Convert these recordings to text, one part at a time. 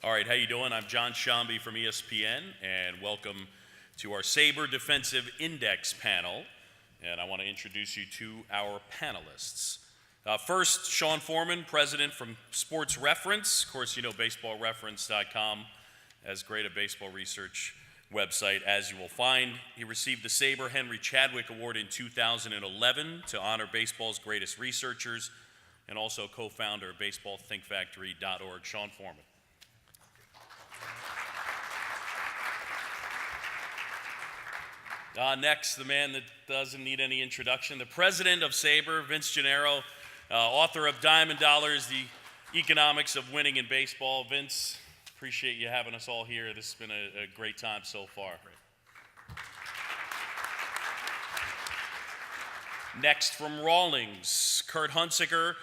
All right, how you doing? I'm Jon Sciambi from ESPN, and welcome to our SABR Defensive Index panel. And I want to introduce you to our panelists. First, Sean Forman, president from Sports Reference. Of course, you know baseballreference.com as great a baseball research website as you will find. He received the Saber Henry Chadwick Award in 2011 to honor baseball's greatest researchers, and also co-founder of baseballthinkfactory.org. Sean Forman. Next, the man that doesn't need any introduction, the president of Saber, Vince Gennaro, author of Diamond Dollars, The Economics of Winning in Baseball. Vince, appreciate you having us all here. This has been a great time so far. Next, from Rawlings, Kurt Hunzeker.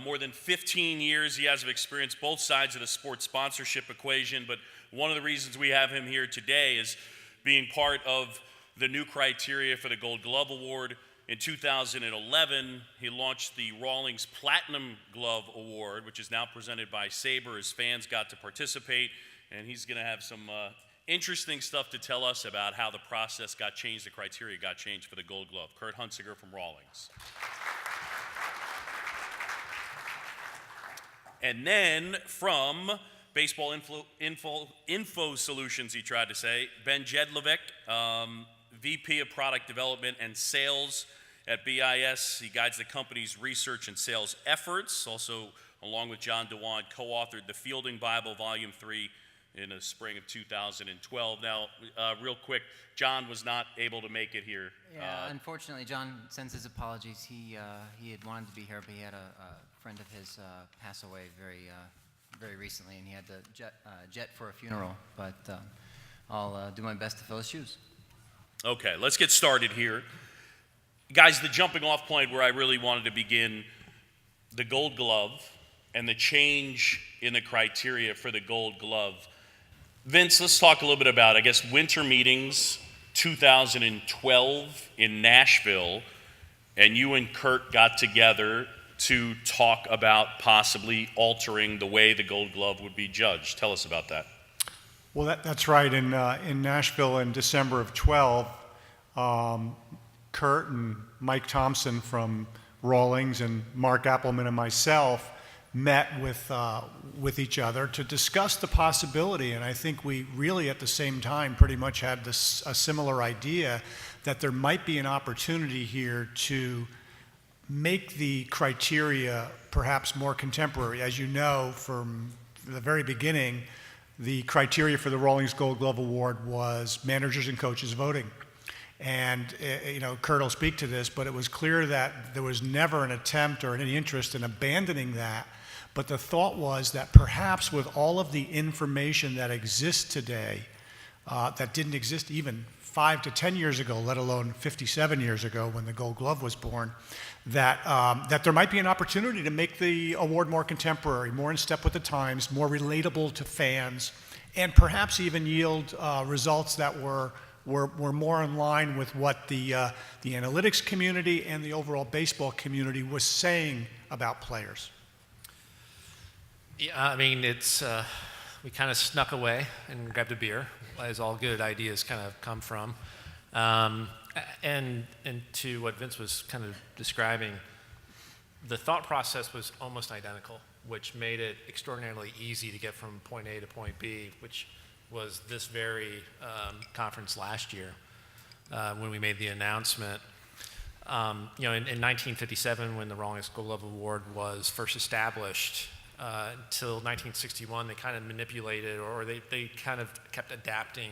More than 15 years he has of experience both sides of the sports sponsorship equation, but one of the reasons we have him here today is being part of the new criteria for the Gold Glove Award. In 2011, he launched the Rawlings Platinum Glove Award, which is now presented by Saber. His fans got to participate, and he's going to have some interesting stuff to tell us about how the process got changed, the criteria got changed for the Gold Glove. Kurt Hunzeker from Rawlings. And then from Baseball Info Solutions, he tried to say, Ben Jedlovec, VP of Product Development and Sales at BIS. He guides the company's research and sales efforts. Also, along with John DeWan, co-authored the Fielding Bible, Volume 3, in the spring of 2012. Now, real quick, John was not able to make it here. Yeah, unfortunately, John sends his apologies. He had wanted to be here, but he had a friend of his pass away very recently, and he had to jet for a funeral. But I'll do my best to fill his shoes. Okay, let's get started here. Guys, the jumping off point where I really wanted to begin, the Gold Glove and the change in the criteria for the Gold Glove. Vince, let's talk a little bit about, I guess, winter meetings 2012 in Nashville, and you and Kurt got together to talk about possibly altering the way the Gold Glove would be judged. Tell us about that. Well, that's right. In Nashville in December of 12, Kurt and Mike Thompson from Rawlings and Mark Appelman and myself met with each other to discuss the possibility, and I think we really at the same time pretty much had a similar idea that there might be an opportunity here to make the criteria perhaps more contemporary. As you know, from the very beginning, the criteria for the Rawlings Gold Glove Award was managers and coaches voting. And, Kurt will speak to this, but it was clear that there was never an attempt or any interest in abandoning that. But the thought was that perhaps with all of the information that exists today, that didn't exist even 5 to 10 years ago, let alone 57 years ago when the Gold Glove was born, that there might be an opportunity to make the award more contemporary, more in step with the times, more relatable to fans, and perhaps even yield results that were more in line with what the analytics community and the overall baseball community was saying about players. Yeah, I mean, we kind of snuck away and grabbed a beer, as all good ideas kind of come from. And to what Vince was kind of describing, the thought process was almost identical, which made it extraordinarily easy to get from point A to point B, which was this very conference last year when we made the announcement. In 1957, when the Rawlings Gold Glove Award was first established, until 1961, they kind of manipulated, or they kind of kept adapting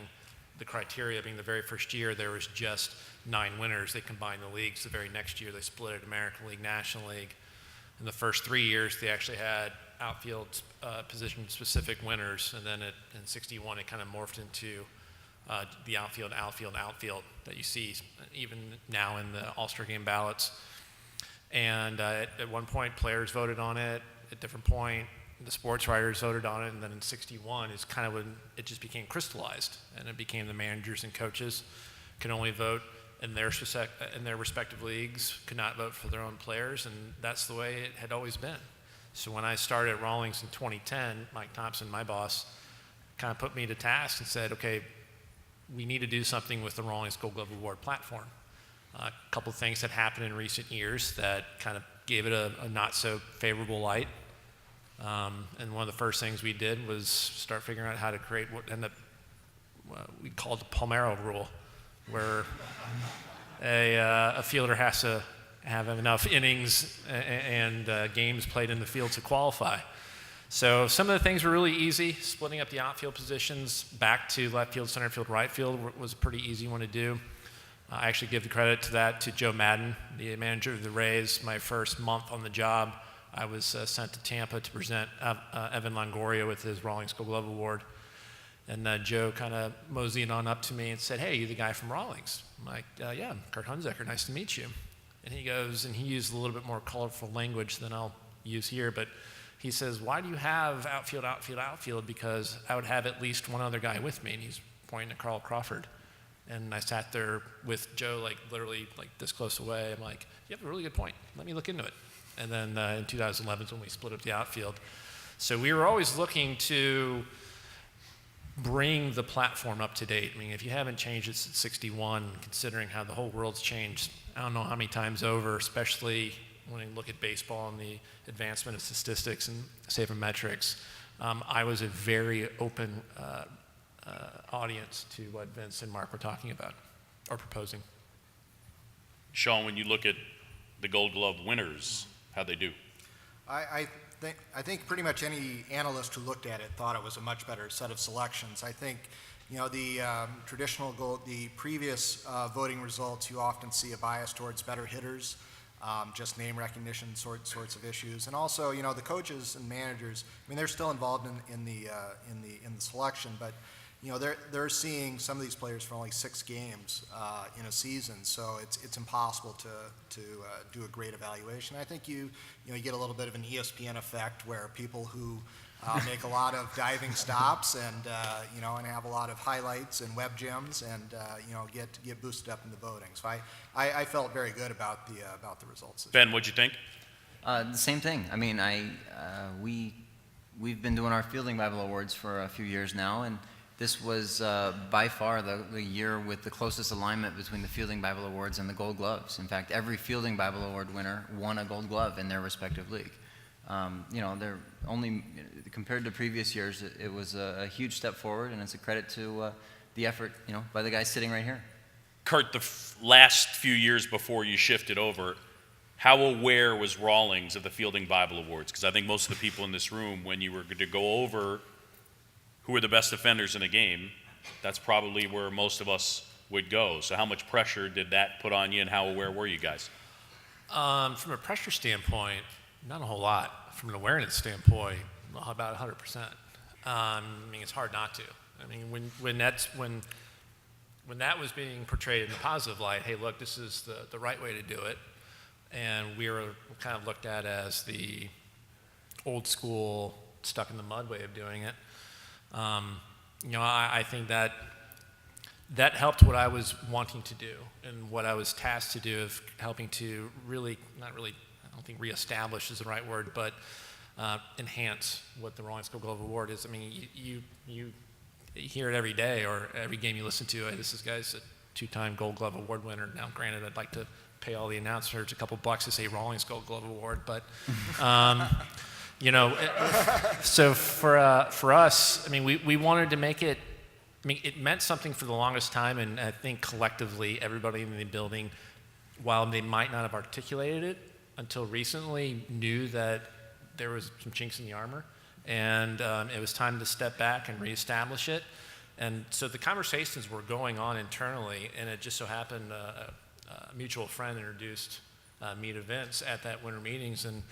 the criteria. Being the very first year, there was just 9 winners. They combined the leagues. The very next year, they split it, American League, National League. In the first 3 years, they actually had outfield position-specific winners, and then in 61, it kind of morphed into the outfield that you see even now in the All-Star Game ballots. And at one point, players voted on it. At a different point, the sports writers voted on it, and then in 61 is kind of when it just became crystallized, and it became the managers and coaches can only vote in their respective leagues, could not vote for their own players, and that's the way it had always been. So when I started at Rawlings in 2010, Mike Thompson, my boss, kind of put me to task and said, okay, we need to do something with the Rawlings Gold Glove Award platform. A couple of things had happened in recent years that kind of gave it a not so favorable light. And one of the first things we did was start figuring out how to create what ended up, we called the Palmero rule, where a fielder has to have enough innings and games played in the field to qualify. So some of the things were really easy. Splitting up the outfield positions back to left field, center field, right field was a pretty easy one to do. I actually give the credit to that to Joe Madden, the manager of the Rays. My first month on the job, I was sent to Tampa to present Evan Longoria with his Rawlings Gold Glove Award. And Joe kind of moseyed on up to me and said, "Hey, you the guy from Rawlings?" I'm like, "Yeah, I'm Kurt Hunzeker, nice to meet you." And he goes, and he used a little bit more colorful language than I'll use here, but he says, "Why do you have outfield, outfield, outfield? Because I would have at least one other guy with me." And he's pointing at Carl Crawford. And I sat there with Joe, like literally like this close away. I'm like, "You have a really good point. Let me look into it." And then in 2011 is when we split up the outfield. So we were always looking to bring the platform up to date. I mean, if you haven't changed it since 61, considering how the whole world's changed, I don't know how many times over, especially when you look at baseball and the advancement of statistics and sabermetrics, I was a very open audience to what Vince and Mark were talking about or proposing. Sean, when you look at the Gold Glove winners, how'd they do? I think pretty much any analyst who looked at it thought it was a much better set of selections. I think, the traditional the previous voting results, you often see a bias towards better hitters, just name recognition sorts of issues, and also, the coaches and managers. I mean, they're still involved in the selection, but they're seeing some of these players for only 6 games in a season, so it's impossible to do a great evaluation. I think you get a little bit of an ESPN effect where people who make a lot of diving stops and and have a lot of highlights and web gems and get boosted up in the voting. So I felt very good about the results. Ben, what'd you think? The same thing. I mean, we've been doing our Fielding Bible Awards for a few years now, and this was by far the year with the closest alignment between the Fielding Bible Awards and the Gold Gloves. In fact, every Fielding Bible Award winner won a Gold Glove in their respective league. They're only, compared to previous years, it was a huge step forward, and it's a credit to the effort, by the guys sitting right here. Kurt, the last few years before you shifted over, how aware was Rawlings of the Fielding Bible Awards? Because I think most of the people in this room, when you were to go over who are the best defenders in a game, that's probably where most of us would go. So how much pressure did that put on you, and how aware were you guys? From a pressure standpoint, not a whole lot. From an awareness standpoint, about 100%. I mean, it's hard not to. I mean, when that was being portrayed in a positive light, hey, look, this is the right way to do it, and we were kind of looked at as the old school, stuck in the mud way of doing it. I think that helped what I was wanting to do and what I was tasked to do of helping to I don't think reestablish is the right word, but enhance what the Rawlings Gold Glove Award is. I mean, you hear it every day or every game you listen to. Hey, this guy's a 2-time Gold Glove Award winner. Now, granted, I'd like to pay all the announcers a couple bucks to say Rawlings Gold Glove Award, but so for us, I mean, we wanted to make it. I mean, it meant something for the longest time, and I think collectively, everybody in the building, while they might not have articulated it until recently, knew that there was some chinks in the armor, and it was time to step back and reestablish it. And so the conversations were going on internally, and it just so happened a mutual friend introduced me to Vince at that winter meetings, and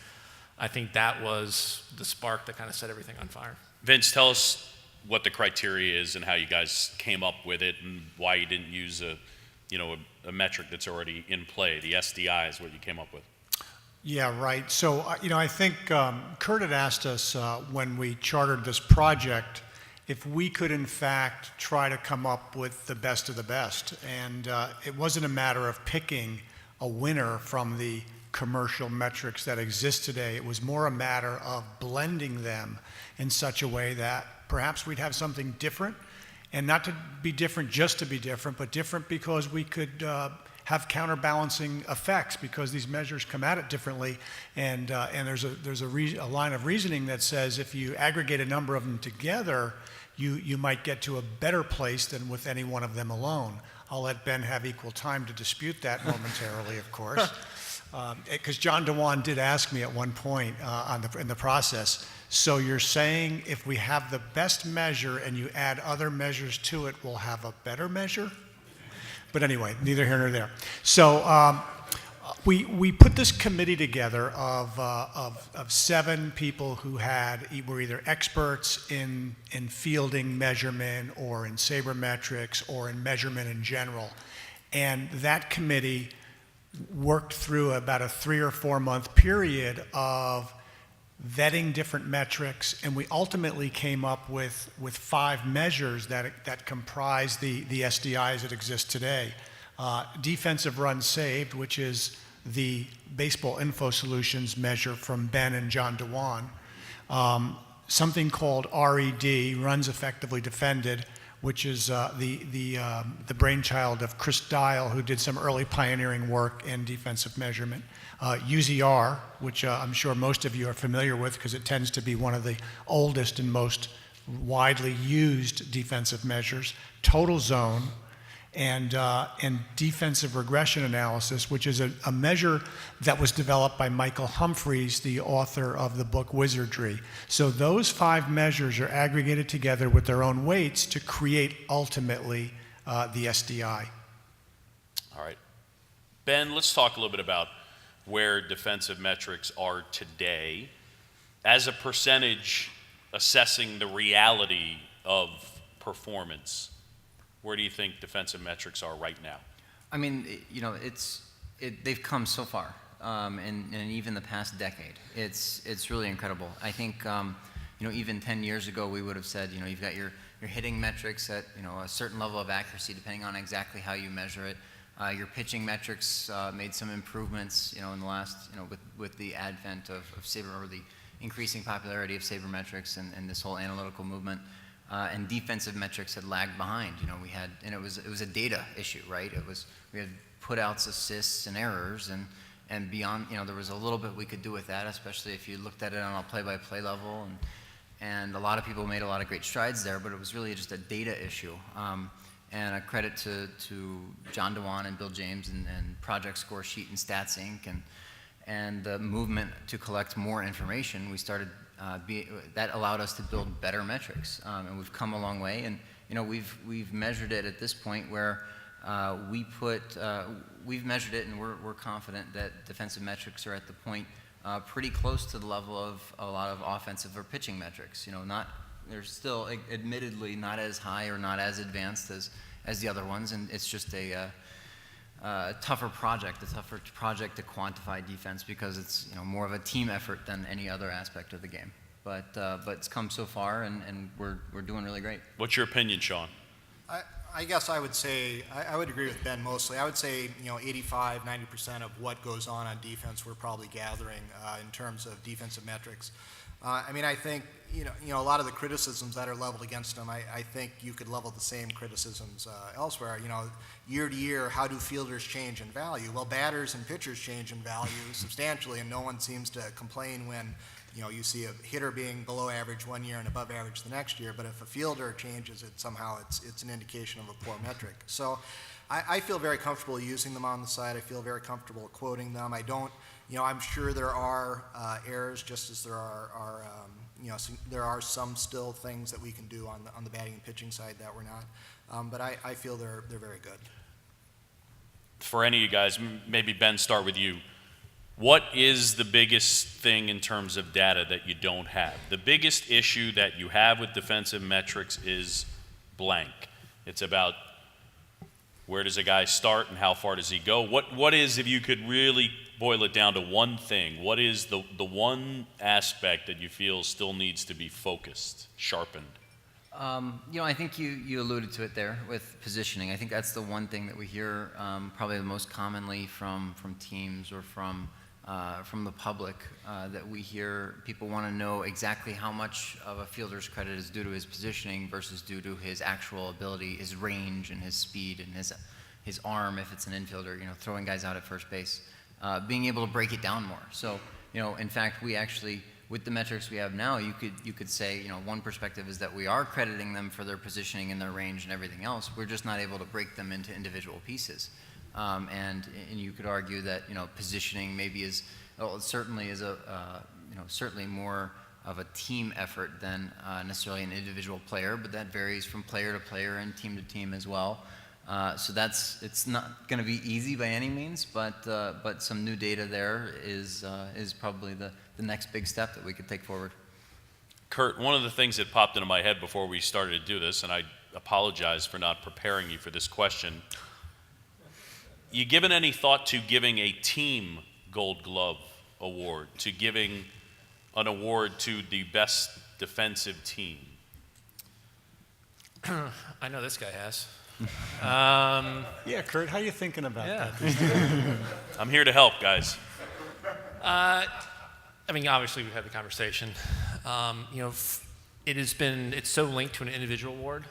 I think that was the spark that kind of set everything on fire. Vince, tell us what the criteria is and how you guys came up with it, and why you didn't use a metric that's already in play. The SDI is what you came up with. Yeah, right. So, I think Kurt had asked us when we chartered this project if we could, in fact, try to come up with the best of the best. And it wasn't a matter of picking a winner from the commercial metrics that exist today. It was more a matter of blending them in such a way that perhaps we'd have something different, and not to be different just to be different, but different because we could have counterbalancing effects because these measures come at it differently, and there's a line of reasoning that says if you aggregate a number of them together, you might get to a better place than with any one of them alone. I'll let Ben have equal time to dispute that momentarily, of course, because John DeWan did ask me at one point in the process, so you're saying if we have the best measure and you add other measures to it, we'll have a better measure? But anyway, neither here nor there. So we put this committee together of 7 people who were either experts in fielding measurement or in sabermetrics or in measurement in general. And that committee worked through about a 3 or 4 month period of vetting different metrics, and we ultimately came up with 5 measures that comprise the SDIs that exist today. Defensive runs saved, which is the Baseball Info Solutions measure from Ben and John DeWan. Something called RED, runs effectively defended, which is the brainchild of Chris Dial, who did some early pioneering work in defensive measurement. UZR, which I'm sure most of you are familiar with because it tends to be one of the oldest and most widely used defensive measures. Total zone, and defensive regression analysis, which is a measure that was developed by Michael Humphreys, the author of the book Wizardry. So those 5 measures are aggregated together with their own weights to create ultimately the SDI. All right. Ben, let's talk a little bit about where defensive metrics are today as a percentage assessing the reality of performance. Where do you think defensive metrics are right now? I mean, they've come so far, and even the past decade, it's really incredible. I think, even 10 years ago, we would have said, you've got your hitting metrics at, a certain level of accuracy, depending on exactly how you measure it. Your pitching metrics made some improvements, in the last, with the advent of Saber, or the increasing popularity of sabermetrics and this whole analytical movement. And defensive metrics had lagged behind. And it was a data issue, right? We had putouts, assists, and errors, and beyond. There was a little bit we could do with that, especially if you looked at it on a play-by-play level. And a lot of people made a lot of great strides there, but it was really just a data issue. And a credit to John DeWan and Bill James and Project Score Sheet and Stats Inc. and the movement to collect more information. We started. That allowed us to build better metrics, and we've come a long way. And we've measured it at this point where we've measured it, and we're confident that defensive metrics are at the point pretty close to the level of a lot of offensive or pitching metrics. They're still admittedly not as high or not as advanced as the other ones, and it's just a tougher project to quantify defense because it's more of a team effort than any other aspect of the game. But it's come so far, and we're doing really great. What's your opinion, Sean? I guess I would say, I would agree with Ben mostly. I would say, 85, 90% of what goes on defense we're probably gathering in terms of defensive metrics. I think, a lot of the criticisms that are leveled against them, I think you could level the same criticisms elsewhere. Year to year, how do fielders change in value? Well, batters and pitchers change in value substantially, and no one seems to complain when, you see a hitter being below average one year and above average the next year, but if a fielder changes it, somehow it's an indication of a poor metric. So I feel very comfortable using them on the site. I feel very comfortable quoting them. I don't, I'm sure there are errors, just as there are there are some still things that we can do on the batting and pitching side that we're not. But I feel they're very good. For any of you guys, maybe Ben, start with you. What is the biggest thing in terms of data that you don't have? The biggest issue that you have with defensive metrics is blank. It's about where does a guy start and how far does he go? What is, if you could really boil it down to one thing, what is the one aspect that you feel still needs to be focused, sharpened? I think you alluded to it there with positioning. I think that's the one thing that we hear probably the most commonly from teams or from from the public that we hear. People want to know exactly how much of a fielder's credit is due to his positioning versus due to his actual ability, his range and his speed and his arm if it's an infielder, throwing guys out at first base. Being able to break it down more. So, in fact, we actually, with the metrics we have now, you could say, one perspective is that we are crediting them for their positioning and their range and everything else. We're just not able to break them into individual pieces. And you could argue that, positioning maybe certainly is certainly more of a team effort than necessarily an individual player, but that varies from player to player and team to team as well. So it's not going to be easy by any means, but some new data there is probably the next big step that we could take forward. Kurt, one of the things that popped into my head before we started to do this, and I apologize for not preparing you for this question. You given any thought to giving a team Gold Glove award, to giving an award to the best defensive team? I know this guy has. Yeah, Kurt, how are you thinking about that? I'm here to help, guys. Obviously we've had the conversation. It's so linked to an individual award,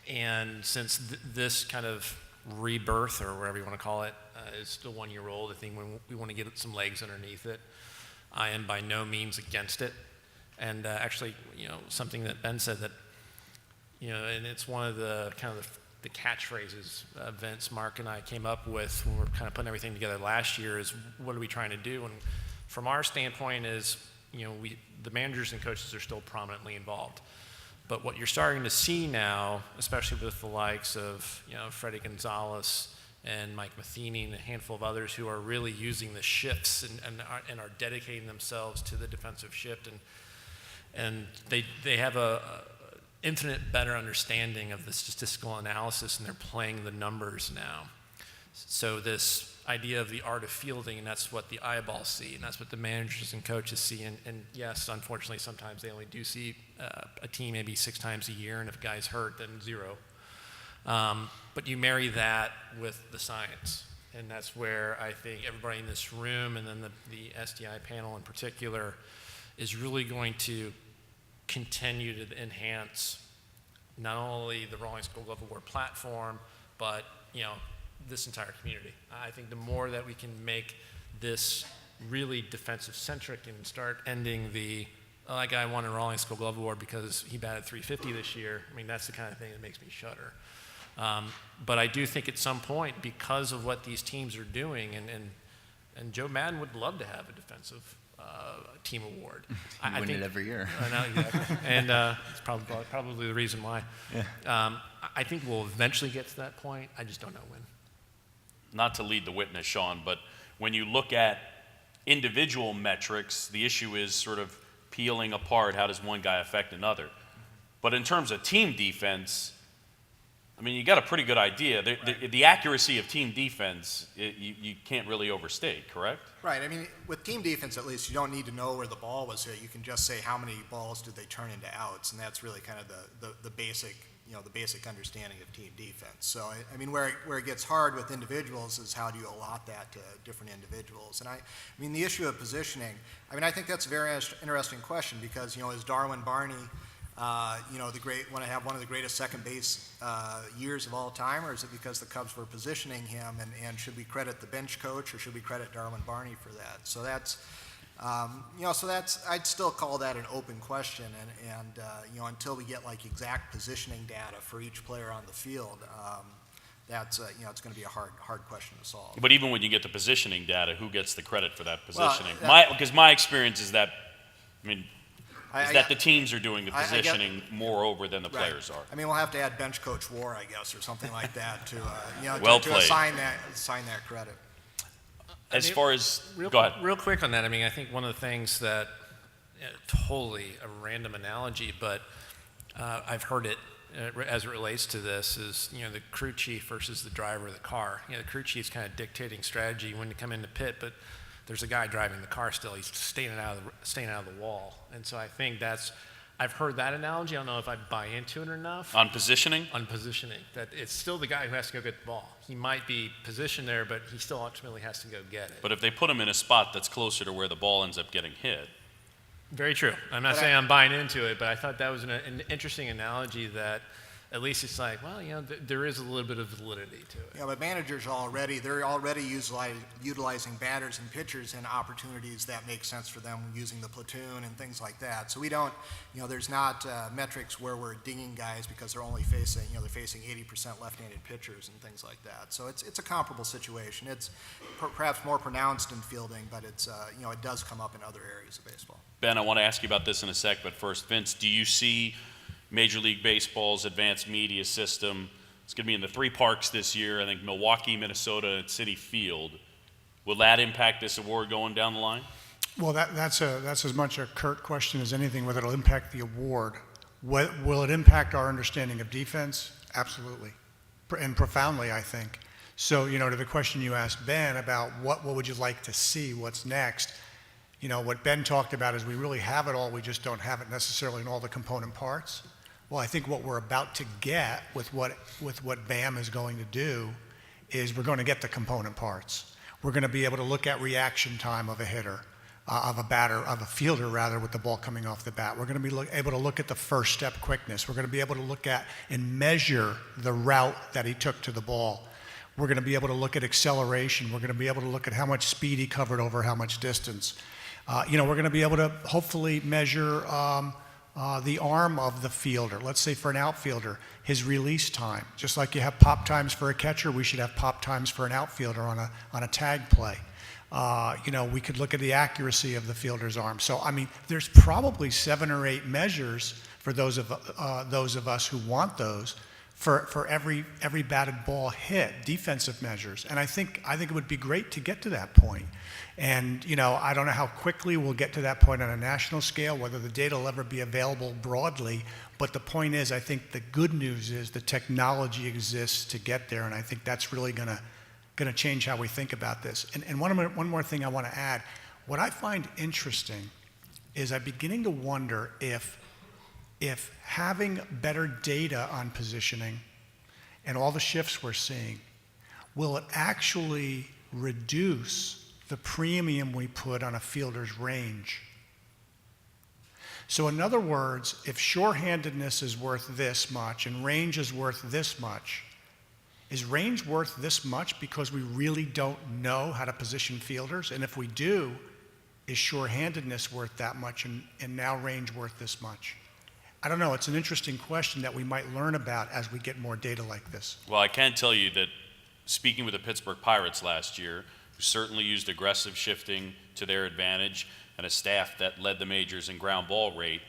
and since this kind of rebirth, or whatever you want to call it, is still 1 year old, I think when we want to get some legs underneath it. I am by no means against it, and actually, something that Ben said that, and it's one of the kind of the catchphrases Vince, Mark, and I came up with when we were kind of putting everything together last year is, what are we trying to do? And from our standpoint is, the managers and coaches are still prominently involved. But what you're starting to see now, especially with the likes of, Freddie Gonzalez and Mike Matheny and a handful of others who are really using the shifts and are dedicating themselves to the defensive shift, and they have a infinite better understanding of the statistical analysis, and they're playing the numbers now. So this idea of the art of fielding, and that's what the eyeballs see, and that's what the managers and coaches see. And yes, unfortunately, sometimes they only do see a team maybe 6 times a year, and if a guy's hurt, then 0. But you marry that with the science, and that's where I think everybody in this room, and then the SDI panel in particular, is really going to continue to enhance not only the Rawlings Gold Glove Award platform, but this entire community. I think the more that we can make this really defensive centric and start ending that guy won a Rawlings Gold Glove Award because he batted .350 this year. That's the kind of thing that makes me shudder. But I do think at some point, because of what these teams are doing, and Joe Madden would love to have a defensive team award. I win it every year. I know, exactly. And it's probably the reason why. Yeah. I think we'll eventually get to that point. I just don't know when. Not to lead the witness, Sean, but when you look at individual metrics, the issue is sort of peeling apart how does one guy affect another. But in terms of team defense, you got a pretty good idea. The accuracy of team defense, you can't really overstate, correct? Right. With team defense, at least, you don't need to know where the ball was hit. You can just say how many balls did they turn into outs, and that's really kind of the basic, the basic understanding of team defense. So, where it gets hard with individuals is how do you allot that to different individuals. And the issue of positioning, I think that's a very interesting question because, is Darwin Barney, one of the greatest second base years of all time, or is it because the Cubs were positioning him? And should we credit the bench coach, or should we credit Darwin Barney for that? So that's, I'd still call that an open question. And until we get exact positioning data for each player on the field, that's it's going to be a hard question to solve. But even when you get the positioning data, who gets the credit for that positioning? Well, Because my experience is that, that the teams are doing the positioning moreover than the players are. We'll have to add bench coach WAR, I guess, or something like that to to assign that credit. As far as go ahead. Real quick on that, I think one of the things that totally a random analogy, but I've heard it as it relates to this is the crew chief versus the driver of the car. The crew chief's kind of dictating strategy when to come in the pit, but there's a guy driving the car still. He's staying out of the wall, and so I think that's I've heard that analogy. I don't know if I buy into it enough. On positioning? On positioning, that it's still the guy who has to go get the ball. He might be positioned there, but he still ultimately has to go get it. But if they put him in a spot that's closer to where the ball ends up getting hit. Very true. I'm not saying I'm buying into it, but I thought that was an interesting analogy that at least it's like, well, there is a little bit of validity to it. Yeah, but managers they're already utilizing batters and pitchers in opportunities that make sense for them using the platoon and things like that. So we don't, there's not metrics where we're dinging guys because they're only facing, they're facing 80% left-handed pitchers and things like that. So it's a comparable situation. It's perhaps more pronounced in fielding, but it's, it does come up in other areas of baseball. Ben, I want to ask you about this in a sec, but first, Vince, do you see Major League Baseball's advanced media system? It's going to be in the 3 parks this year, I think Milwaukee, Minnesota, and Citi Field. Will that impact this award going down the line? Well, that's as much a Kurt question as anything, whether it'll impact the award. Will it impact our understanding of defense? Absolutely, and profoundly, I think. So, to the question you asked Ben about what would you like to see, what's next, what Ben talked about is we really have it all, we just don't have it necessarily in all the component parts. Well, I think what we're about to get with what BAM is going to do is we're going to get the component parts. We're going to be able to look at reaction time of a hitter, of a fielder rather, with the ball coming off the bat. We're going to be able to look at the first step quickness. We're going to be able to look at and measure the route that he took to the ball. We're going to be able to look at acceleration. We're going to be able to look at how much speed he covered over how much distance. We're going to be able to hopefully measure the arm of the fielder. Let's say for an outfielder, his release time. Just like you have pop times for a catcher, we should have pop times for an outfielder on a tag play. We could look at the accuracy of the fielder's arm. So, there's probably 7 or 8 measures for those of us who want those for every batted ball hit, defensive measures. And I think it would be great to get to that point. And, I don't know how quickly we'll get to that point on a national scale, whether the data will ever be available broadly. But the point is, I think the good news is the technology exists to get there. And I think that's really going to change how we think about this. And one more thing I want to add. What I find interesting is I'm beginning to wonder if having better data on positioning and all the shifts we're seeing, will it actually reduce the premium we put on a fielder's range? So in other words, if shorthandedness is worth this much and range is worth this much, is range worth this much because we really don't know how to position fielders? And if we do, is shorthandedness worth that much and now range worth this much? I don't know. It's an interesting question that we might learn about as we get more data like this. Well, I can tell you that speaking with the Pittsburgh Pirates last year, who certainly used aggressive shifting to their advantage and a staff that led the majors in ground ball rate,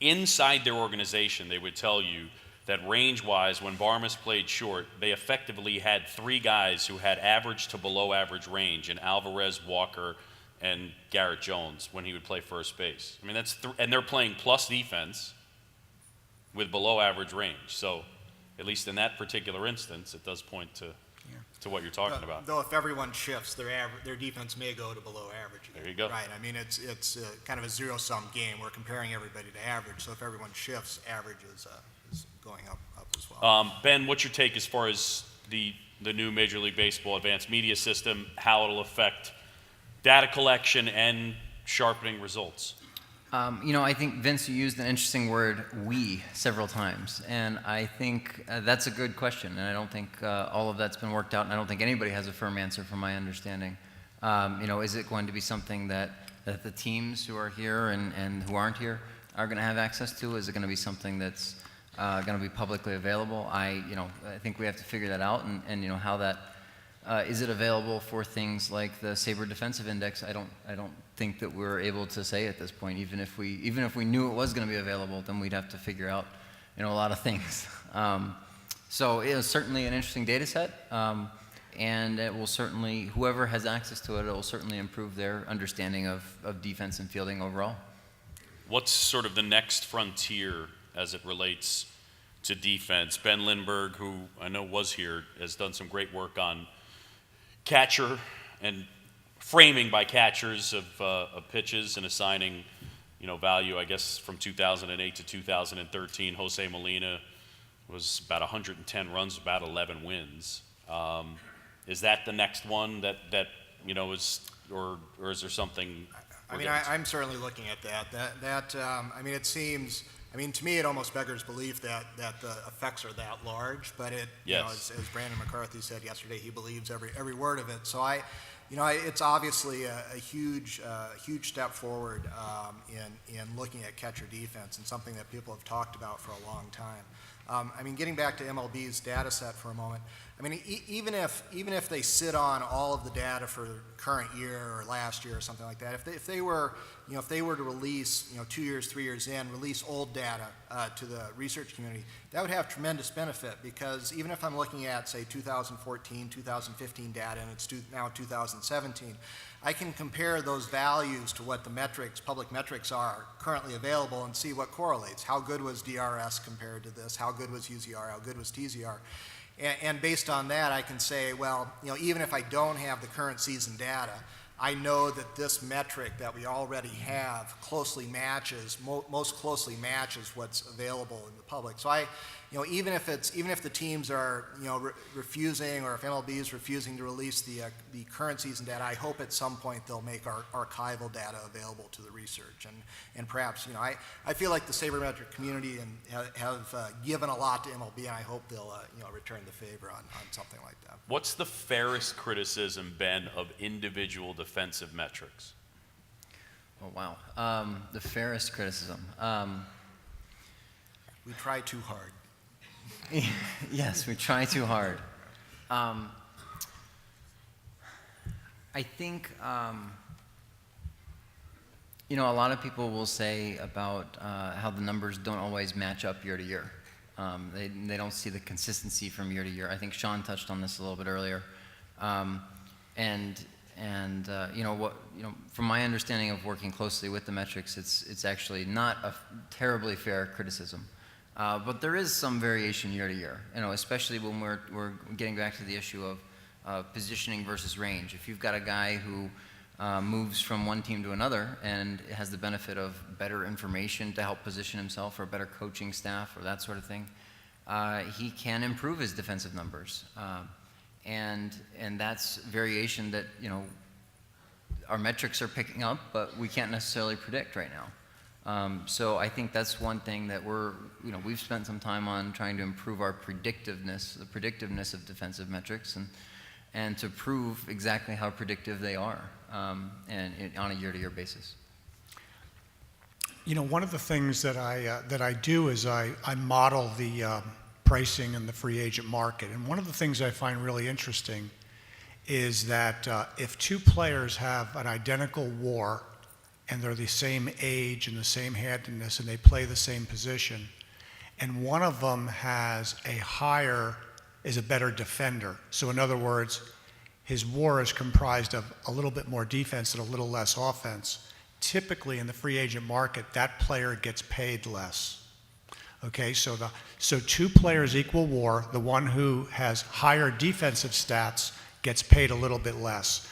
inside their organization, they would tell you that range-wise, when Barmas played short, they effectively had 3 guys who had average to below average range in Alvarez, Walker, and Garrett Jones when he would play first base. That's and they're playing plus defense with below average range. So at least in that particular instance, it does point to what you're talking about. Though if everyone shifts, their defense may go to below average again. There you go. Right. It's kind of a zero-sum game. We're comparing everybody to average. So if everyone shifts, average is going up as well. Ben, what's your take as far as the new Major League Baseball advanced media system, how it'll affect data collection and sharpening results? I think, Vince, you used an interesting word, we, several times. And I think that's a good question. And I don't think all of that's been worked out. And I don't think anybody has a firm answer from my understanding. Is it going to be something that the teams who are here and who aren't here are going to have access to? Is it going to be something that's going to be publicly available? I think we have to figure that out. And how that, is it available for things like the SABR Defensive Index? I don't think that we're able to say at this point. Even if we knew it was going to be available, then we'd have to figure out a lot of things. So it was certainly an interesting data set, and it will certainly, whoever has access to it, it will certainly improve their understanding of defense and fielding overall. What's sort of the next frontier as it relates to defense? Ben Lindbergh, who I know was here, has done some great work on catcher and framing by catchers of pitches and assigning value, I guess, from 2008 to 2013. Jose Molina was about 110 runs, about 11 wins. Is that the next one that is, or is there something? I mean, I'm certainly looking at that. I mean, it seems. I mean, to me, it almost beggars belief that the effects are that large. But Yes. as Brandon McCarthy said yesterday, he believes every word of it. So it's obviously a huge step forward in looking at catcher defense, and something that people have talked about for a long time. I mean, getting back to MLB's data set for a moment, I mean, even if they sit on all of the data for the current year or last year or something like that, if they were to release 2 years, 3 years in, release old data to the research community, that would have tremendous benefit, because even if I'm looking at, say, 2014, 2015 data, and it's now 2017, I can compare those values to what the public metrics are currently available, and see what correlates. How good was DRS compared to this? How good was UZR? How good was TZR? And based on that, I can say, well, even if I don't have the current season data, I know that this metric that we already have closely matches, most closely matches what's available in the public. So even if the teams are refusing, or if MLB is refusing to release the current season data, I hope at some point they'll make our archival data available to the research, and perhaps I feel like the sabermetric community have given a lot to MLB, and I hope they'll return the favor on something like that. What's the fairest criticism, Ben, of individual defensive metrics? Oh, wow. The fairest criticism. We try too hard. Yes, we try too hard. I think, a lot of people will say about how the numbers don't always match up year to year. They don't see the consistency from year to year. I think Sean touched on this a little bit earlier. From my understanding of working closely with the metrics, it's actually not a terribly fair criticism. But there is some variation year to year, especially when we're getting back to the issue of positioning versus range. If you've got a guy who moves from one team to another and has the benefit of better information to help position himself, or better coaching staff, or that sort of thing, he can improve his defensive numbers. And that's variation that our metrics are picking up, but we can't necessarily predict right now. So I think that's one thing that we've spent some time on, trying to improve our predictiveness, the predictiveness of defensive metrics, and to prove exactly how predictive they are, and on a year-to-year basis. One of the things that I do is I model the pricing in the free agent market, and one of the things I find really interesting is that if two players have an identical WAR, and they're the same age and the same handedness, and they play the same position, and one of them is a better defender. So in other words, his WAR is comprised of a little bit more defense and a little less offense. Typically in the free agent market, that player gets paid less. Okay, so two players equal WAR. The one who has higher defensive stats gets paid a little bit less.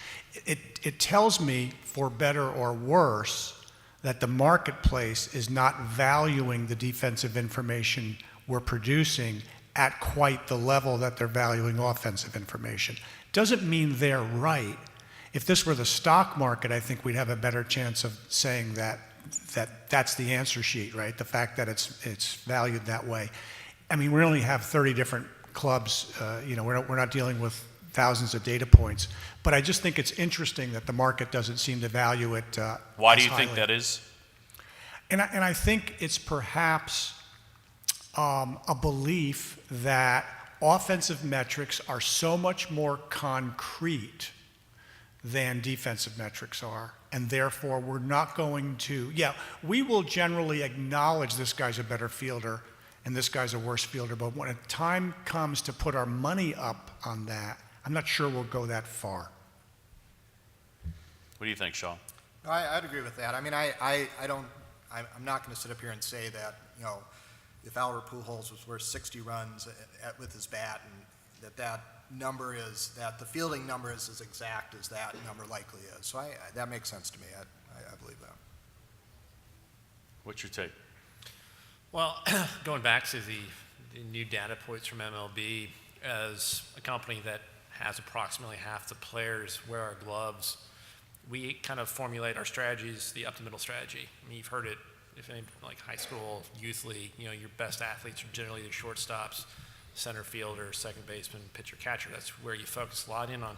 It tells me, for better or worse, that the marketplace is not valuing the defensive information we're producing at quite the level that they're valuing offensive information. Doesn't mean they're right. If this were the stock market, I think we'd have a better chance of saying that's the answer sheet, right? The fact that it's valued that way. I mean, we only have 30 different clubs. We're not dealing with thousands of data points. But I just think it's interesting that the market doesn't seem to value it. Why do you think that is? And I think it's perhaps a belief that offensive metrics are so much more concrete than defensive metrics are. And therefore, we're not going to, we will generally acknowledge this guy's a better fielder and this guy's a worse fielder. But when a time comes to put our money up on that, I'm not sure we'll go that far. What do you think, Sean? No, I'd agree with that. I mean, I'm not going to sit up here and say that, if Albert Pujols was worth 60 runs with his bat, and that the fielding number is as exact as that number likely is. So that makes sense to me. I believe that. What's your take? Well, going back to the new data points from MLB, as a company that has approximately half the players wear our gloves, we kind of formulate our strategies, the up-the-middle strategy. I mean, you've heard it, if any, like high school, youth league, your best athletes are generally the shortstops, center fielder, second baseman, pitcher, catcher. That's where you focus a lot in on.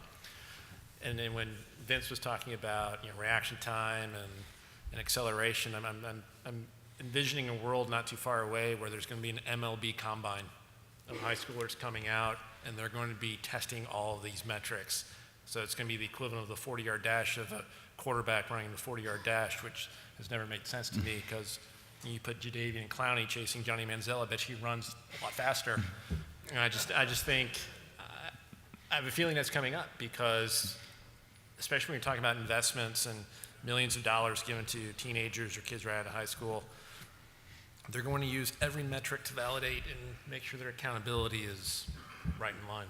And then when Vince was talking about reaction time and acceleration, I'm envisioning a world not too far away where there's going to be an MLB combine of high schoolers coming out, and they're going to be testing all of these metrics. So it's going to be the equivalent of the 40-yard dash of a quarterback running the 40-yard dash, which has never made sense to me because you put Jadavian Clowney chasing Johnny Manziel, I bet he runs a lot faster. And I just think, I have a feeling that's coming up because, especially when you're talking about investments and millions of dollars given to teenagers or kids right out of high school, they're going to use every metric to validate and make sure their accountability is right in line.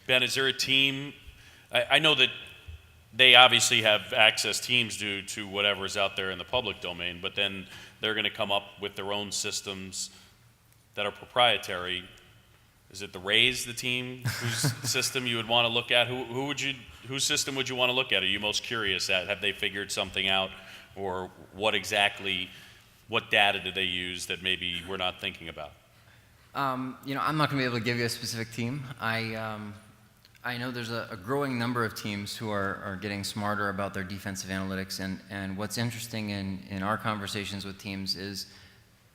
Ben, is there a team? I know that they obviously have access, teams do, to whatever is out there in the public domain, but then they're going to come up with their own systems that are proprietary. Is it the Rays, the team whose system you would want to look at? Whose system would you want to look at? Are you most curious at? Have they figured something out, or what data did they use that maybe we're not thinking about? I'm not going to be able to give you a specific team. I know there's a growing number of teams who are getting smarter about their defensive analytics, and what's interesting in our conversations with teams is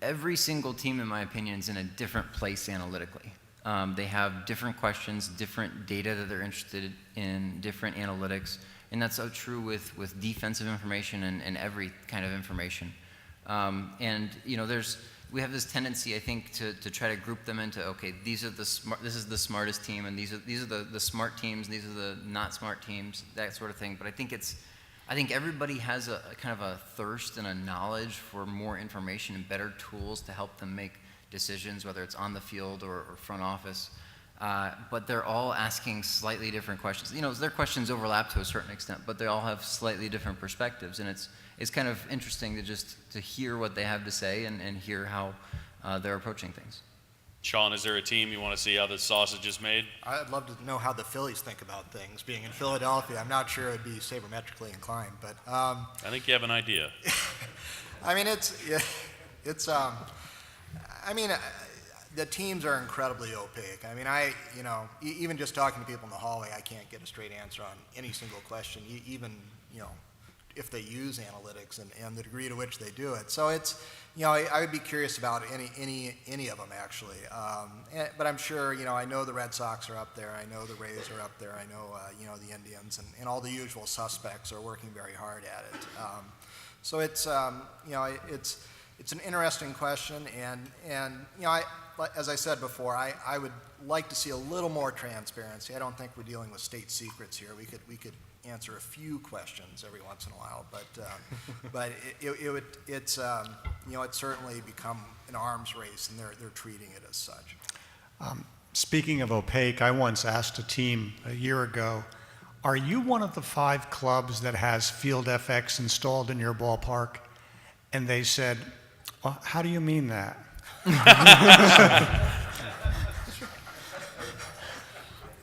every single team, in my opinion, is in a different place analytically. They have different questions, different data that they're interested in, different analytics, and that's so true with defensive information and every kind of information. We have this tendency, I think, to try to group them into, okay, this is the smartest team, and these are the smart teams, and these are the not smart teams, that sort of thing. But I think everybody has a kind of a thirst and a knowledge for more information and better tools to help them make decisions, whether it's on the field or front office. But they're all asking slightly different questions. Their questions overlap to a certain extent, but they all have slightly different perspectives, and it's kind of interesting to hear what they have to say and hear how they're approaching things. Sean, is there a team you want to see how the sausage is made? I'd love to know how the Phillies think about things. Being in Philadelphia, I'm not sure it'd be sabermetrically inclined, but I think you have an idea. I mean, the teams are incredibly opaque. I mean, even just talking to people in the hallway, I can't get a straight answer on any single question, even, if they use analytics and the degree to which they do it. So it's, I would be curious about any of them actually. But I'm sure, I know the Red Sox are up there. I know the Rays are up there. I know, the Indians and all the usual suspects are working very hard at it. So it's, it's an interesting question, and as I said before, I would like to see a little more transparency. I don't think we're dealing with state secrets here. We could answer a few questions every once in a while, but it's certainly become an arms race, and they're treating it as such. Speaking of opaque, I once asked a team a year ago, are you one of the 5 clubs that has Field FX installed in your ballpark? And they said, well, how do you mean that?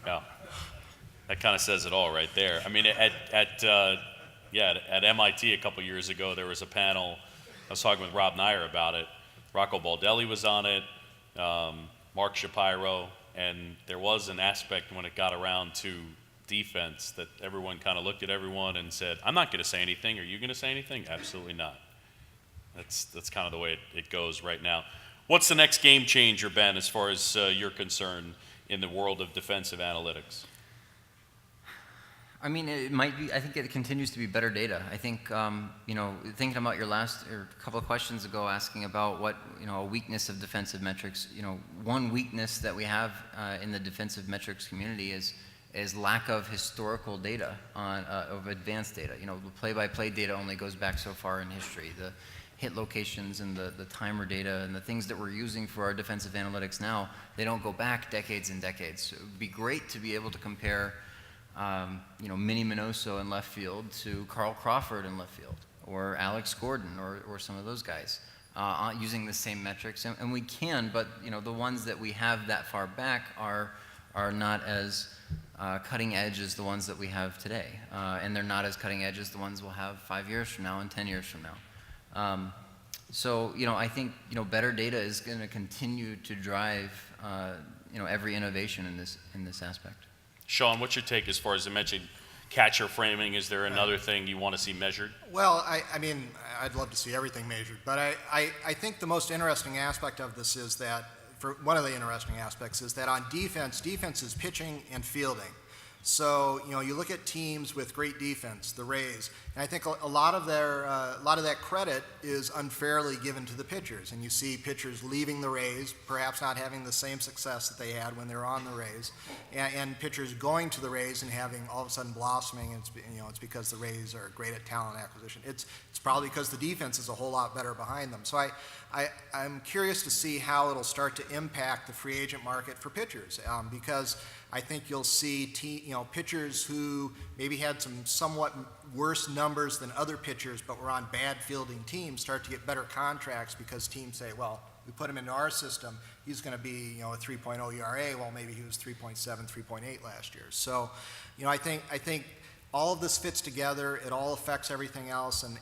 Yeah, that kind of says it all right there. I mean, at MIT a couple years ago, there was a panel. I was talking with Rob Nair about it. Rocco Baldelli was on it, Mark Shapiro, and there was an aspect when it got around to defense that everyone kind of looked at everyone and said, I'm not going to say anything. Are you going to say anything? Absolutely not. That's kind of the way it goes right now. What's the next game changer, Ben, as far as you're concerned in the world of defensive analytics? I mean, it might be. I think it continues to be better data. I think, thinking about your last or a couple of questions ago, asking about what a weakness of defensive metrics. One weakness that we have in the defensive metrics community is lack of historical data of advanced data. The play-by-play data only goes back so far in history. The hit locations and the timer data and the things that we're using for our defensive analytics now, they don't go back decades and decades. So it would be great to be able to compare, Minnie Minoso in left field to Carl Crawford in left field, or Alex Gordon, or some of those guys. using the same metrics, and we can, but the ones that we have that far back are not as cutting edge as the ones that we have today, and they're not as cutting edge as the ones we'll have 5 years from now and 10 years from now. So I think better data is going to continue to drive every innovation in this aspect. Sean, what's your take as far as I mentioned catcher framing? Is there another thing you want to see measured? Well, I mean, I'd love to see everything measured, but I think the most interesting aspect of this is that, one of the interesting aspects is that on defense is pitching and fielding. So, you look at teams with great defense, the Rays, and I think a lot of that credit is unfairly given to the pitchers. And you see pitchers leaving the Rays, perhaps not having the same success that they had when they were on the Rays, and pitchers going to the Rays and having all of a sudden blossoming. And it's because the Rays are great at talent acquisition. It's probably because the defense is a whole lot better behind them. So I'm curious to see how it'll start to impact the free agent market for pitchers, because I think you'll see pitchers who maybe had some somewhat worse numbers than other pitchers but were on bad fielding teams start to get better contracts because teams say, well, we put him into our system, he's going to be a 3.0 ERA, well, maybe he was 3.7, 3.8 last year. So, I think all of this fits together. It all affects everything else, and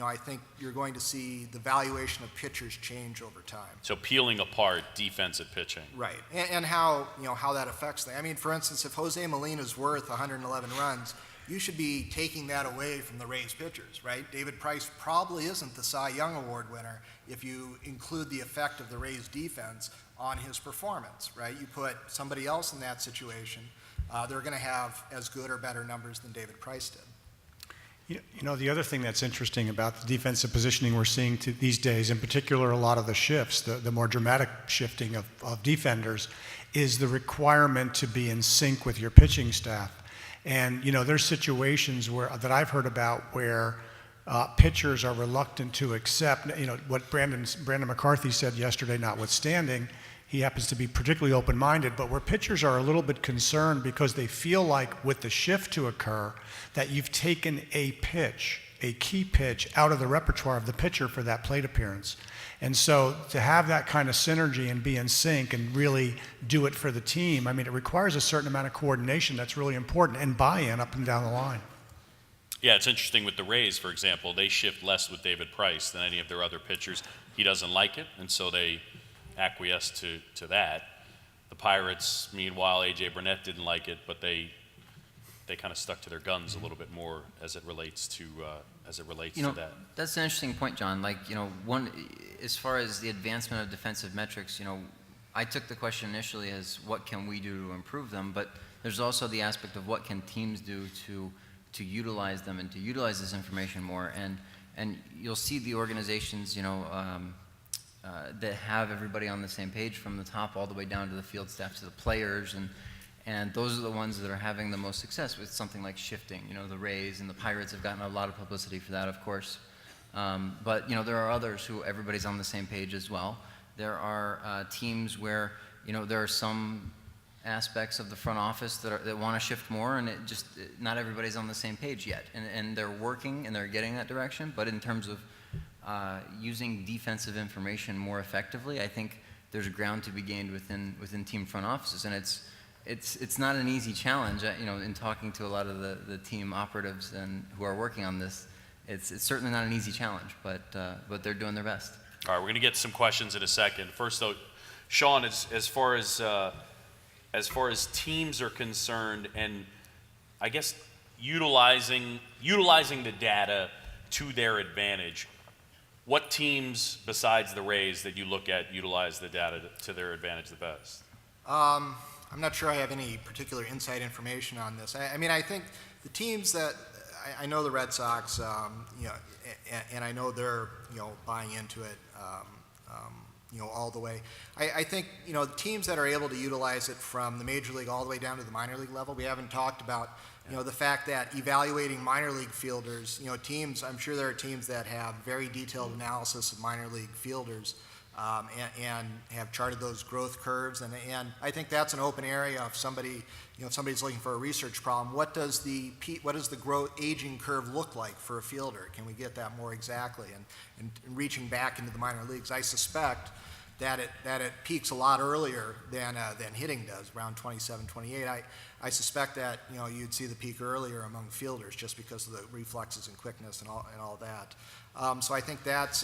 I think you're going to see the valuation of pitchers change over time. So peeling apart defensive pitching. Right, and how that affects things. I mean, for instance, if Jose Molina's worth 111 runs, you should be taking that away from the Rays pitchers, right? David Price probably isn't the Cy Young Award winner if you include the effect of the Rays defense on his performance, right? You put somebody else in that situation, they're going to have as good or better numbers than David Price did. The other thing that's interesting about the defensive positioning we're seeing these days, in particular a lot of the shifts, the more dramatic shifting of defenders, is the requirement to be in sync with your pitching staff. And there's situations that I've heard about where pitchers are reluctant to accept, what Brandon McCarthy said yesterday notwithstanding. He happens to be particularly open-minded, but where pitchers are a little bit concerned because they feel like with the shift to occur that you've taken a key pitch out of the repertoire of the pitcher for that plate appearance. And so to have that kind of synergy and be in sync and really do it for the team, I mean, it requires a certain amount of coordination that's really important and buy-in up and down the line. Yeah, it's interesting with the Rays, for example. They shift less with David Price than any of their other pitchers. He doesn't like it, and so they acquiesce to that. The Pirates, meanwhile, A.J. Burnett didn't like it, but they kind of stuck to their guns a little bit more as it relates to that. That's an interesting point, John. One, as far as the advancement of defensive metrics, I took the question initially as what can we do to improve them, but there's also the aspect of what can teams do to utilize them and to utilize this information more. And you'll see the organizations, that have everybody on the same page from the top all the way down to the field staff to the players, and those are the ones that are having the most success with something like shifting. The Rays and the Pirates have gotten a lot of publicity for that, of course. But there are others who everybody's on the same page as well. There are teams where there are some aspects of the front office that want to shift more, and not everybody's on the same page yet. And they're working and they're getting that direction. But in terms of using defensive information more effectively, I think there's ground to be gained within team front offices, and it's not an easy challenge. In talking to a lot of the team operatives and who are working on this, it's certainly not an easy challenge, but they're doing their best. All right, we're going to get some questions in a second. First, though, Sean, as far as teams are concerned, and I guess utilizing the data to their advantage, what teams besides the Rays that you look at utilize the data to their advantage the best? I'm not sure I have any particular inside information on this. I mean, I think the teams that I know the Red Sox, and I know they're buying into it, all the way. I think the teams that are able to utilize it from the major league all the way down to the minor league level. We haven't talked about the fact that evaluating minor league fielders. Teams. I'm sure there are teams that have very detailed analysis of minor league fielders. and have charted those growth curves. And I think that's an open area. If somebody, if somebody's looking for a research problem, what does the growth aging curve look like for a fielder? Can we get that more exactly? And reaching back into the minor leagues, I suspect that it peaks a lot earlier than hitting does, around 27, 28. I suspect that you'd see the peak earlier among fielders just because of the reflexes and quickness and all that. So I think that's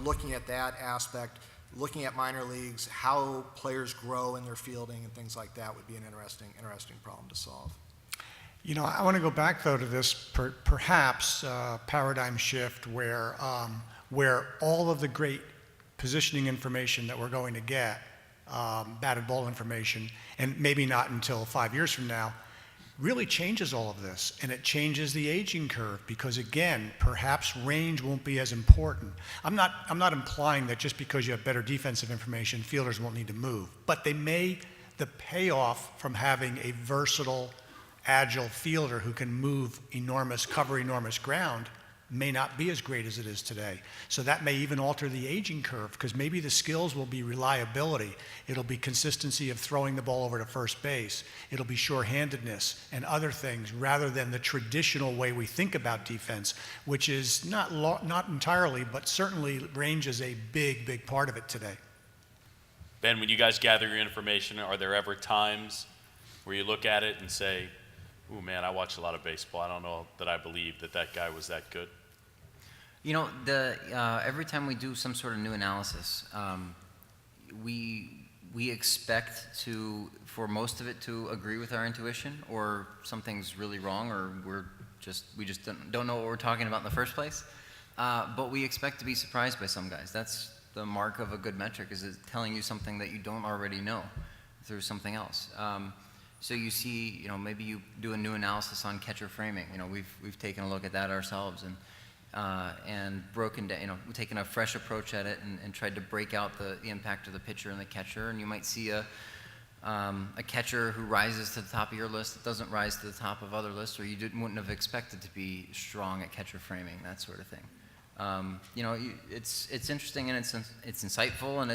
looking at that aspect, looking at minor leagues, how players grow in their fielding and things like that would be an interesting problem to solve. I want to go back though to this perhaps paradigm shift where all of the great positioning information that we're going to get, batted ball information, and maybe not until 5 years from now, really changes all of this, and it changes the aging curve because, again, perhaps range won't be as important. I'm not implying that just because you have better defensive information, fielders won't need to move, but the payoff from having a versatile, agile fielder who can cover enormous ground may not be as great as it is today. So that may even alter the aging curve because maybe the skills will be reliability. It'll be consistency of throwing the ball over to first base. It'll be sure-handedness and other things rather than the traditional way we think about defense, which is not entirely, but certainly range is a big part of it today. Ben, when you guys gather your information, are there ever times where you look at it and say, "Ooh, man, I watch a lot of baseball. I don't know that I believe that guy was that good"? Every time we do some sort of new analysis, we expect for most of it to agree with our intuition, or something's really wrong, or we just don't know what we're talking about in the first place. But we expect to be surprised by some guys. That's the mark of a good metric, is it telling you something that you don't already know through something else. So you see, maybe you do a new analysis on catcher framing. We've taken a look at that ourselves and broken down. We've taken a fresh approach at it and tried to break out the impact of the pitcher and the catcher. And you might see a catcher who rises to the top of your list that doesn't rise to the top of other lists, or you wouldn't have expected to be strong at catcher framing, that sort of thing. It's interesting and it's insightful, and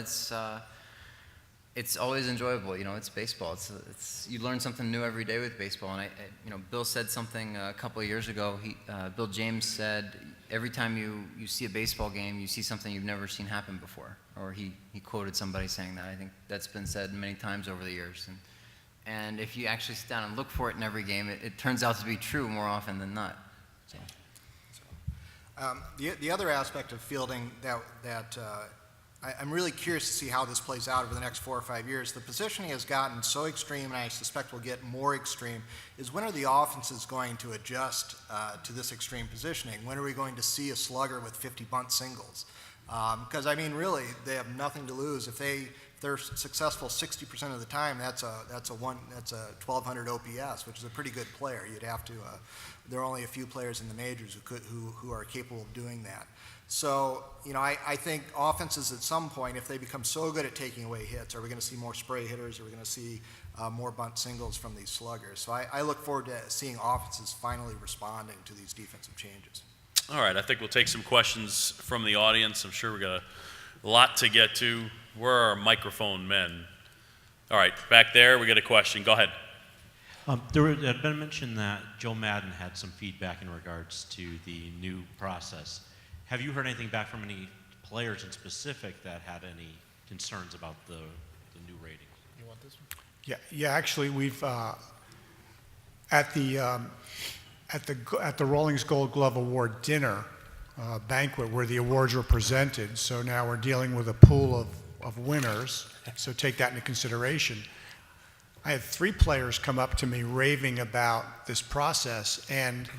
it's always enjoyable. It's baseball. You learn something new every day with baseball. And Bill said something a couple of years ago. Bill James said, every time you see a baseball game, you see something you've never seen happen before. Or he quoted somebody saying that. I think that's been said many times over the years. And if you actually sit down and look for it in every game, it turns out to be true more often than not. So. The other aspect of fielding that I'm really curious to see how this plays out over the next 4 or 5 years. The positioning has gotten so extreme, and I suspect will get more extreme, is when are the offenses going to adjust to this extreme positioning? When are we going to see a slugger with 50 bunt singles? Because, really, they have nothing to lose. If they're successful 60% of the time, that's a 1,200 OPS, which is a pretty good player. You'd have to. There are only a few players in the majors who are capable of doing that. So, I think offenses at some point, if they become so good at taking away hits, are we going to see more spray hitters? Are we going to see more bunt singles from these sluggers? So I look forward to seeing offenses finally responding to these defensive changes. All right, I think we'll take some questions from the audience. I'm sure we got a lot to get to. Where are our microphone men? All right, back there, we got a question. Go ahead. There had been mentioned that Joe Madden had some feedback in regards to the new process. Have you heard anything back from any players in specific that had any concerns about the new ratings? You want this one? Yeah. Actually, we've at the Rawlings Gold Glove Award dinner banquet where the awards were presented. So now we're dealing with a pool of winners. So take that into consideration. I had 3 players come up to me raving about this process, and